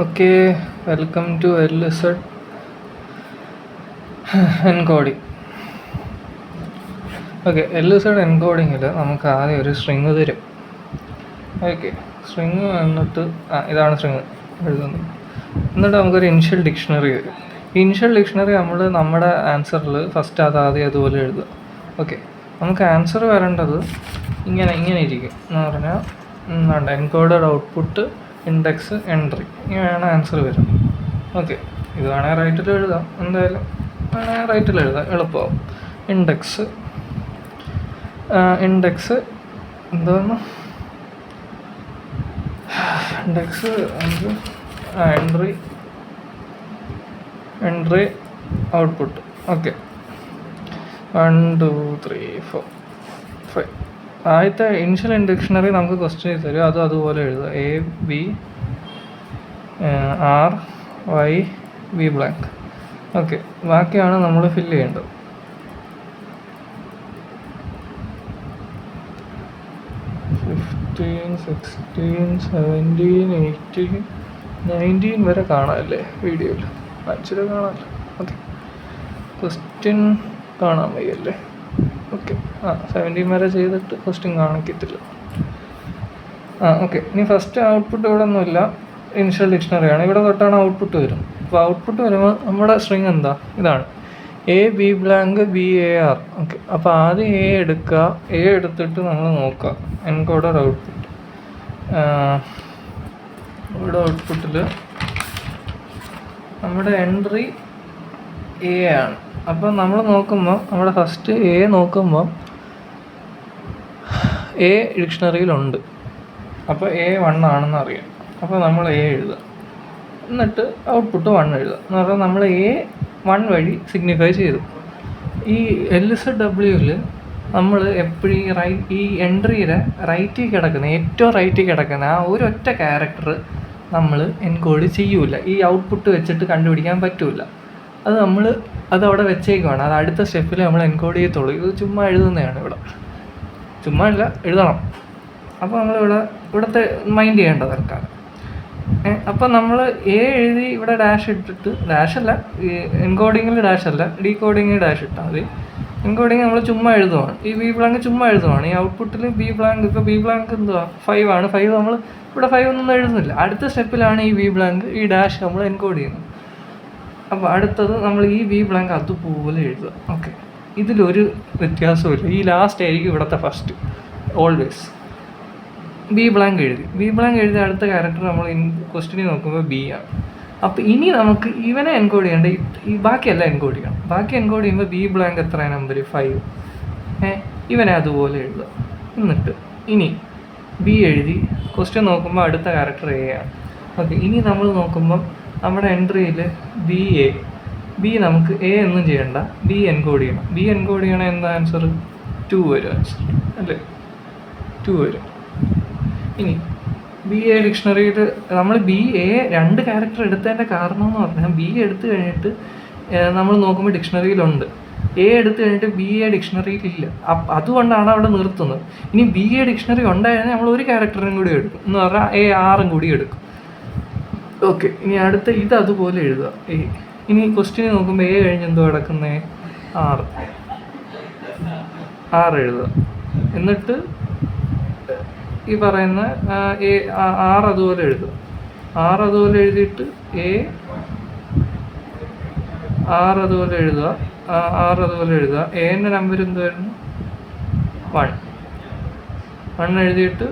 Okay, welcome to LZ encoding. Okay, LZ എൻകോഡിങ്ങിൽ നമുക്ക് ആദ്യം ഒരു സ്ട്രിങ് തരും. ഓക്കെ, സ്ട്രിങ് എന്നിട്ട് ഇതാണ് സ്ട്രിങ് എഴുതുന്നത്. എന്നിട്ട് നമുക്കൊരു ഇനിഷ്യൽ ഡിക്ഷണറി തരും. ഈ ഇനിഷ്യൽ ഡിക്ഷണറി നമ്മുടെ ആൻസറിൽ ഫസ്റ്റ് ആദ്യം അതുപോലെ എഴുതുക. ഓക്കെ, നമുക്ക് ആൻസർ വരേണ്ടത് ഇങ്ങനെ ഇരിക്കും എന്ന് പറഞ്ഞാൽ എൻകോഡഡ് ഔട്ട്പുട്ട് ഇൻഡെക്സ് എൻട്രി ഇങ്ങനെയാണ് ആൻസർ വരുന്നത്. ഓക്കെ, ഇത് വേണമെങ്കിൽ റൈറ്റിൽ എഴുതാം, എന്തായാലും വേണമെങ്കിൽ റൈറ്റിൽ എഴുതാം, എളുപ്പമാവും. ഇൻഡെക്സ് എന്താന്ന് ഇൻഡെക്സ് എൻട്രി ഔട്ട്പുട്ട്. ഓക്കെ, 1 2 3 4 5. ആദ്യത്തെ ഇനിഷ്യൽ ഡിക്ഷണറി നമുക്ക് ക്വസ്റ്റ്യൻ തരും, അതുപോലെ എഴുതുക. A B R Y V blank. Okay, ബാക്കിയാണ് നമ്മൾ ഫില്ല് ചെയ്യേണ്ടത്. $15, $16, $17, $18, $19 വരെ കാണാമല്ലേ വീഡിയോയിൽ? ആക്ച്വലി കാണാമല്ലോ. ഓക്കെ, ക്വസ്റ്റ്യൻ കാണാൻ വയ്യല്ലേ? ഓക്കെ, 17 വരെ ചെയ്തിട്ട് ക്വസ്റ്റ്യൻ കാണിക്കത്തില്ല. ഓക്കെ, ഇനി ഫസ്റ്റ് ഔട്ട്പുട്ട് ഇവിടെ ഒന്നുമില്ല, ഇനിഷ്യൽ ഡിക്ഷണറിയാണ്. ഇവിടെ തൊട്ടാണ് ഔട്ട്പുട്ട് വരും. അപ്പോൾ ഔട്ട്പുട്ട് വരുമ്പോൾ നമ്മുടെ സ്ട്രിങ് എന്താ? ഇതാണ് A B blank B A R. Okay, അപ്പോൾ ആദ്യം A എടുക്കുക. A എടുത്തിട്ട് നമ്മൾ നോക്കുക എൻകോഡർ ഔട്ട്പുട്ട്. ഇവിടെ ഔട്ട്പുട്ടിൽ നമ്മുടെ എൻട്രി A ആണ്. അപ്പോൾ നമ്മൾ നോക്കുമ്പോൾ നമ്മുടെ ഫസ്റ്റ് A നോക്കുമ്പോൾ A ഡിക്ഷണറിയിലുണ്ട്. അപ്പോൾ A 1 ആണെന്ന് അറിയാം. അപ്പോൾ നമ്മൾ A എഴുതുക, എന്നിട്ട് ഔട്ട്പുട്ട് 1 എഴുതുക. എന്ന് പറഞ്ഞാൽ നമ്മൾ A 1 വഴി സിഗ്നിഫൈ ചെയ്തു. ഈ LZWയിൽ നമ്മൾ എപ്പോഴും ഈ എൻട്രിയുടെ റൈറ്റിൽ കിടക്കുന്ന ഏറ്റവും റൈറ്റിൽ കിടക്കുന്ന ആ ഒരൊറ്റ ക്യാരക്ടർ നമ്മൾ എൻകോഡ് ചെയ്യൂല. ഈ ഔട്ട്പുട്ട് വെച്ചിട്ട് കണ്ടുപിടിക്കാൻ പറ്റൂല. അത് അവിടെ വെച്ചേക്കുവാണ്. അത് അടുത്ത സ്റ്റെപ്പിൽ നമ്മൾ എൻകോഡ് ചെയ്യത്തുള്ളൂ. ഇത് ചുമ്മാ എഴുതുന്നതാണ്. ചുമ്മാ അല്ല, എഴുതണം. അപ്പോൾ ഇവിടുത്തെ മൈൻഡ് ചെയ്യേണ്ട തൽക്കാലം. അപ്പം നമ്മൾ A എഴുതി ഇവിടെ ഡാഷ് ഇട്ടിട്ട്, ഡാഷല്ല, എൻകോഡിങ്ങിൽ ഡാഷല്ല, ഡീകോഡിങ്ങിൽ ഡാഷ് ഇട്ടാൽ മതി. എൻകോഡിങ് നമ്മൾ ചുമ്മാ എഴുതുവാണ്. ഈ B ബ്ലാങ്ക് ചുമ്മാ എഴുതുവാണ്. ഈ ഔട്ട്പുട്ടിൽ B ബ്ലാങ്ക്, ഇപ്പോൾ B ബ്ലാങ്ക് എന്തുവാ 5 ആണ്. 5 നമ്മൾ ഇവിടെ 5 ഒന്നും എഴുതുന്നില്ല. അടുത്ത സ്റ്റെപ്പിലാണ് ഈ B ബ്ലാങ്ക്, ഈ ഡാഷ് നമ്മൾ എൻകോഡ് ചെയ്യുന്നത്. അപ്പോൾ അടുത്തത് നമ്മൾ ഈ B ബ്ലാങ്ക് അതുപോലെ എഴുതുക. ഓക്കെ, ഇതിലൊരു വ്യത്യാസമില്ല. ഈ ലാസ്റ്റ് ആയിരിക്കും ഇവിടുത്തെ ഫസ്റ്റ് ഓൾവേസ്. B ബ്ലാങ്ക് എഴുതി അടുത്ത ക്യാരക്ടർ നമ്മൾ ക്വസ്റ്റ്യനിൽ നോക്കുമ്പോൾ B ആണ്. അപ്പോൾ ഇനി നമുക്ക് ഇവനെ എൻകോഡ് ചെയ്യേണ്ട, ഈ ബാക്കിയെല്ലാം എൻകോഡ് ചെയ്യണം. ബാക്കി എൻകോഡ് ചെയ്യുമ്പോൾ B ബ്ലാങ്ക് എത്ര നമ്പർ 5. ഇവനെ അതുപോലെ എഴുതുക. എന്നിട്ട് ഇനി B എഴുതി ക്വസ്റ്റ്യൻ നോക്കുമ്പോൾ അടുത്ത ക്യാരക്ടർ A ആണ്. ഓക്കെ, ഇനി നമ്മൾ നോക്കുമ്പം നമ്മുടെ എൻട്രിയിൽ B നമുക്ക് A ഒന്നും ചെയ്യണ്ട, B എൻകോഡ് ചെയ്യണം. B എൻകോഡ് ചെയ്യണം. എന്താ ആൻസർ? 2 വരും ആൻസർ, അല്ലേ? 2 വരും. ഇനി B A ഡിക്ഷണറിയിൽ നമ്മൾ B A 2 ക്യാരക്ടർ എടുത്തതിൻ്റെ കാരണം എന്ന് പറഞ്ഞാൽ B എടുത്തു കഴിഞ്ഞിട്ട് നമ്മൾ നോക്കുമ്പോൾ ഡിക്ഷണറിയിലുണ്ട്. A എടുത്തു കഴിഞ്ഞിട്ട് B A ഡിക്ഷണറിയിലില്ല. അതുകൊണ്ടാണ് അവിടെ നിർത്തുന്നത്. ഇനി B A ഡിക്ഷണറി ഉണ്ടായിരുന്നെങ്കിൽ നമ്മൾ ഒരു ക്യാരക്ടറിനും കൂടി എടുക്കും, എന്ന് പറഞ്ഞാൽ A 6 കൂടി എടുക്കും. ഓക്കെ, ഇനി അടുത്ത ഇത് അതുപോലെ എഴുതുക. ഇനി ക്വസ്റ്റ്യൻ നോക്കുമ്പോൾ A കഴിഞ്ഞ് എന്തോ കിടക്കുന്നത്? 6 എഴുതുക. എന്നിട്ട് ഈ പറയുന്ന R അതുപോലെ എഴുതുക. R അതുപോലെ എഴുതിയിട്ട് R അതുപോലെ എഴുതുക. Aൻ്റെ നമ്പർ എന്തായിരുന്നു? 1 എഴുതിയിട്ട്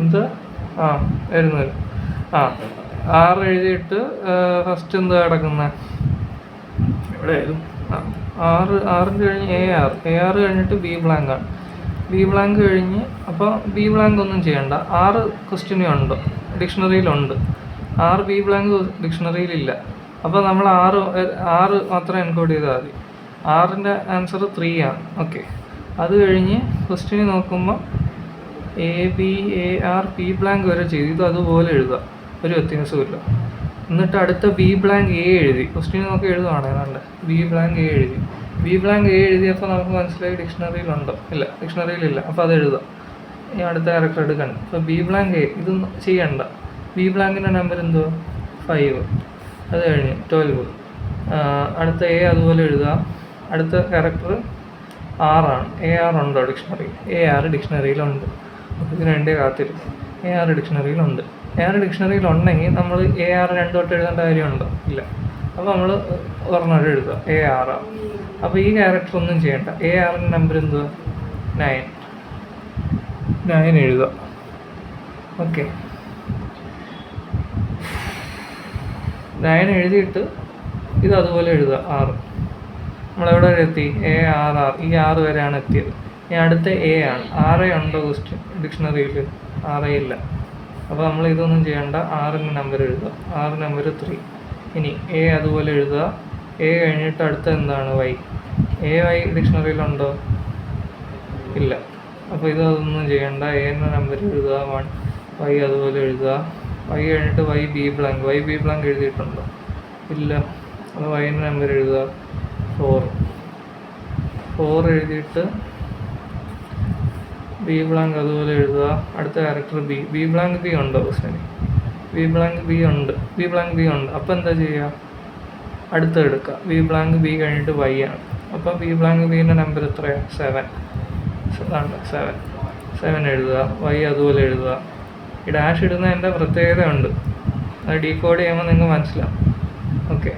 എന്താ വരുന്നു. R എഴുതിയിട്ട് ഫസ്റ്റ് എന്താ കിടക്കുന്നത്? ഇവിടെ ആയിരുന്നു. ആറിൻ്റെ കഴിഞ്ഞ് AR കഴിഞ്ഞിട്ട് B ബ്ലാങ്ക് ആണ്. B ബ്ലാങ്ക് കഴിഞ്ഞ്, അപ്പോൾ B ബ്ലാങ്ക് ഒന്നും ചെയ്യണ്ട. 6 ക്വസ്റ്റ്യനും ഉണ്ട്, ഡിക്ഷണറിയിലുണ്ട്. B blank ഡിക്ഷണറിയിലില്ല. അപ്പോൾ നമ്മൾ 6 മാത്രം എൻകോഡ് ചെയ്താൽ മതി. 6ൻ്റെ ആൻസർ 3 ആണ്. ഓക്കെ, അത് കഴിഞ്ഞ് ക്വസ്റ്റ്യന് നോക്കുമ്പോൾ AB AR B ബ്ലാങ്ക് വരെ ചെയ്തു. ഇത് അതുപോലെ എഴുതുക, ഒരു വ്യത്യാസമില്ല. എന്നിട്ട് അടുത്ത B ബ്ലാങ്ക് A എഴുതി. ക്വസ്റ്റ്യൻ നോക്കി എഴുതുവാണ് ഏതാണ്ട്. B ബ്ലാങ്ക് A എഴുതി. ബി ബ്ലാങ്ക് എ എഴുതിയപ്പോൾ നമുക്ക് മനസ്സിലായി ഡിക്ഷണറിയിലുണ്ടോ? ഇല്ല, ഡിക്ഷണറിയിലില്ല. അപ്പോൾ അത് എഴുതാം. ഇനി അടുത്ത ക്യാരക്ടർ എടുക്കണം. അപ്പോൾ ബി ബ്ലാങ്ക് എ ഇതൊന്നും ചെയ്യണ്ട. ബി ബ്ലാങ്കിൻ്റെ നമ്പർ എന്തുവാ? 5. അത് കഴിഞ്ഞ് 12. അടുത്ത എ അതുപോലെ എഴുതുക. അടുത്ത ക്യാരക്ടർ ആറാണ്. എ ആർ ഉണ്ടോ ഡിക്ഷണറിയിൽ? A R ഡിക്ഷണറിയിലുണ്ട്. അപ്പോൾ ഇതിന് വേണ്ടി കാത്തിരിക്കും. എ ആർ ഡിക്ഷണറിയിലുണ്ട്. എ ആർ ഡിക്ഷണറിയിലുണ്ടെങ്കിൽ നമ്മൾ എ ആർ 2 തൊട്ട് എഴുതേണ്ട കാര്യമുണ്ടോ? ഇല്ല. അപ്പോൾ നമ്മൾ ഒരെണ്ണം എഴുതുക, എ ആറാണ്. അപ്പോൾ ഈ ക്യാരക്ടർ ഒന്നും ചെയ്യണ്ട. എ ആറിൻ്റെ നമ്പർ എന്തുവാ? 9 എഴുതുക. ഓക്കെ, 9 എഴുതിയിട്ട് ഇത് അതുപോലെ എഴുതുക. 6 നമ്മളെവിടെ വരെ എത്തി? A R R. ഈ 6 വരെയാണ് എത്തിയത്. ഇനി അടുത്ത എ ആണ്. 6 ഉണ്ടോ ഡിക്ഷണറിയിൽ? 6 ഇല്ല. അപ്പോൾ നമ്മൾ ഇതൊന്നും ചെയ്യണ്ട. 6ന് നമ്പർ എഴുതുക. 6 നമ്പർ 3. ഇനി എ അതുപോലെ എഴുതുക. എ കഴിഞ്ഞിട്ട് അടുത്ത എന്താണ്? വൈ. വൈ ഡിക്ഷണറിയിലുണ്ടോ? ഇല്ല. അപ്പോൾ ഇതൊന്നും ചെയ്യണ്ട. എൻ്റെ നമ്പർ എഴുതുക 1. വൈ അതുപോലെ എഴുതുക. വൈ കഴിഞ്ഞിട്ട് Y B blank. Y B blank എഴുതിയിട്ടുണ്ടോ? ഇല്ല. അപ്പോൾ വൈൻ്റെ നമ്പർ എഴുതുക 4 എഴുതിയിട്ട് ബി ബ്ലാങ്ക് അതുപോലെ എഴുതുക. അടുത്ത character B. B blank B ഉണ്ടോ ക്വസ്റ്റ്യൻ? ബി ബ്ലാങ്ക് ബി ഉണ്ട്. ബി ബ്ലാങ്ക് ബി ഉണ്ട്. അപ്പോൾ എന്താ ചെയ്യുക? അടുത്ത് എടുക്കുക. ബി ബ്ലാങ്ക് ബി കഴിഞ്ഞിട്ട് വൈ ആണ്. അപ്പോൾ ബി ബ്ലാങ്ക് ബീൻ്റെ നമ്പർ എത്രയാണ്? 7. 7 എഴുതുക. വൈ അതുപോലെ എഴുതുക. ഈ ഡാഷ് ഇടുന്നതിൻ്റെ പ്രത്യേകത ഉണ്ട്. അത് ഡീകോഡ് ചെയ്യുമ്പോൾ നിങ്ങൾക്ക് മനസ്സിലാവും. ഓക്കെ,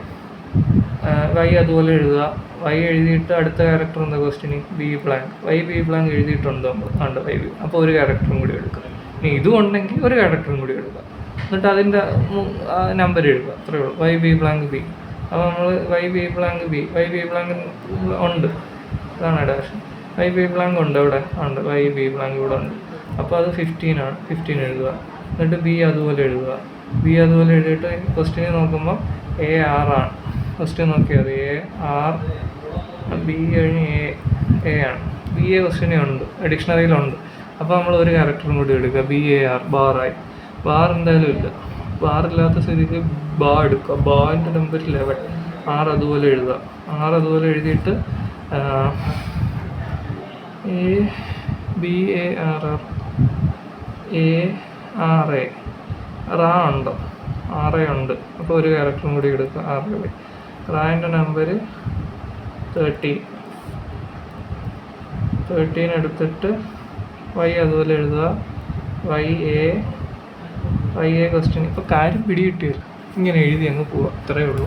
വൈ അതുപോലെ എഴുതുക. വൈ എഴുതിയിട്ട് അടുത്ത ക്യാരക്ടർ എന്താ question? B blank. Y B blank എഴുതിയിട്ടുണ്ടോ? ഉണ്ട്. Y B. അപ്പോൾ ഒരു ക്യാരക്ടറും കൂടി എടുക്കുക. ഇനി ഇതും ഉണ്ടെങ്കിൽ ഒരു ക്യാരക്ടറും കൂടി എടുക്കുക. എന്നിട്ട് അതിൻ്റെ നമ്പർ എഴുതുക. അത്രയേ ഉള്ളൂ. Y B blank B. അപ്പോൾ നമ്മൾ Y B blank B. Y B blank ഉണ്ട്. അതാണ് ഡാഷ്. വൈ ബി ബ്ലാങ്ക് ഉണ്ട് ഇവിടെ ഉണ്ട്. വൈ ബി ബ്ലാങ്ക് ഇവിടെ ഉണ്ട്. അപ്പോൾ അത് 15 ആണ്. 15 എഴുതുക. എന്നിട്ട് ബി അതുപോലെ എഴുതുക. ബി അതുപോലെ എഴുതിയിട്ട് ക്വസ്റ്റ്യൻ നോക്കുമ്പോൾ എ ആറാണ്. ക്വസ്റ്റ്യൻ നോക്കിയാൽ എ ആർ. ബി കഴിഞ്ഞ് എ ആണ്. ബി എ ക്വസ്റ്റ്യനെ ഉണ്ട്, ഡിക്ഷണറിയിലുണ്ട്. അപ്പോൾ നമ്മൾ ഒരു ക്യാരക്ടറും കൂടി എടുക്കുക. B A R. ബാറായി. ബാർ എന്തായാലും ഇല്ല. ബാറില്ലാത്ത സ്ഥിതിക്ക് ബാ എടുക്കുക. ബാൻ്റെ നമ്പർ 11. 6 അതുപോലെ എഴുതുക. 6 അതുപോലെ എഴുതിയിട്ട് A B A R R. A R A. റാ ഉണ്ടോ? 6 ഉണ്ട്. അപ്പോൾ ഒരു ക്യാരക്ടറും കൂടി എടുക്കുക. 6 റാൻ്റെ നമ്പർ 13 എടുത്തിട്ട് വൈ അതുപോലെ എഴുതുക. Y A question. ഇപ്പോൾ കാര്യം പിടികിട്ടിയല്ലോ. ഇങ്ങനെ എഴുതി അങ്ങ് പോവാം. അത്രയേ ഉള്ളൂ.